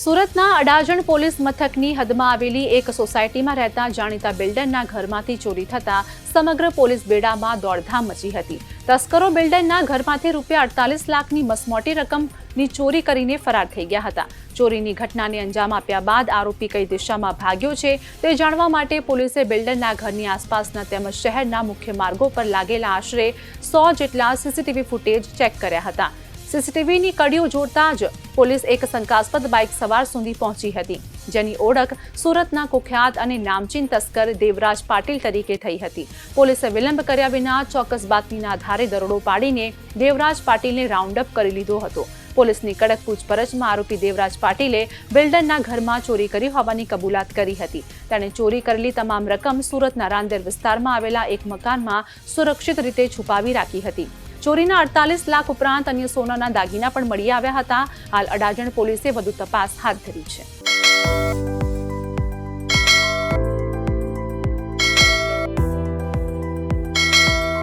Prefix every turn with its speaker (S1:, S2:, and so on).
S1: સુરતના અડાજણ પોલીસ મથકની હદમાં આવેલી એક સોસાયટીમાં રહેતા જાણીતા બિલ્ડરના ઘરમાંથી ચોરી થતા સમગ્ર પોલીસ બેડામાં દોડધામ મચી હતી। તસ્કરો બિલ્ડરના ઘરમાંથી ₹48 લાખની મસમોટી રકમની ચોરી કરીને ફરાર થઈ ગયા હતા। ચોરીની ઘટનાને અંજામ આપ્યા બાદ આરોપી કઈ દિશામાં ભાગ્યો છે તે જાણવા માટે પોલીસે બિલ્ડરના ઘરની આસપાસના તેમજ શહેરના મુખ્ય માર્ગો પર લાગેલા આશરે 100 જેટલા સીસીટીવી ફૂટેજ ચેક કર્યા હતા। સીસીટીવીની કડીઓ જોડતા જ પોલીસ એક શંકાસ્પદ બાઇક સવાર સુધી પહોંચી હતી, જેની ઓળખ સુરતના કુખ્યાત અને નામચીન તસ્કર દેવરાજ પાટીલ તરીકે થઈ હતી। પોલીસે વિલંબ કર્યા વિના ચોક્કસ બાતમીના આધારે દરોડો પાડીને દેવરાજ પાટીલને રાઉન્ડ અપ કરી લીધો હતો। પોલીસની કડક પૂછપરછમાં આરોપી દેવરાજ પાટીલે બિલ્ડરના ઘરમાં ચોરી કરી હોવાની કબૂલાત કરી હતી। તેણે ચોરી કરેલી તમામ રકમ સુરતના રાંદેર વિસ્તારમાં આવેલા એક મકાનમાં સુરક્ષિત રીતે છુપાવી રાખી હતી। ચોરીના 48 લાખ ઉપરાંત અન્ય સોનાના દાગીના પણ મળી આવ્યા હતા। હાલ અડાજણ પોલીસે વધુ તપાસ હાથ ધરી છે।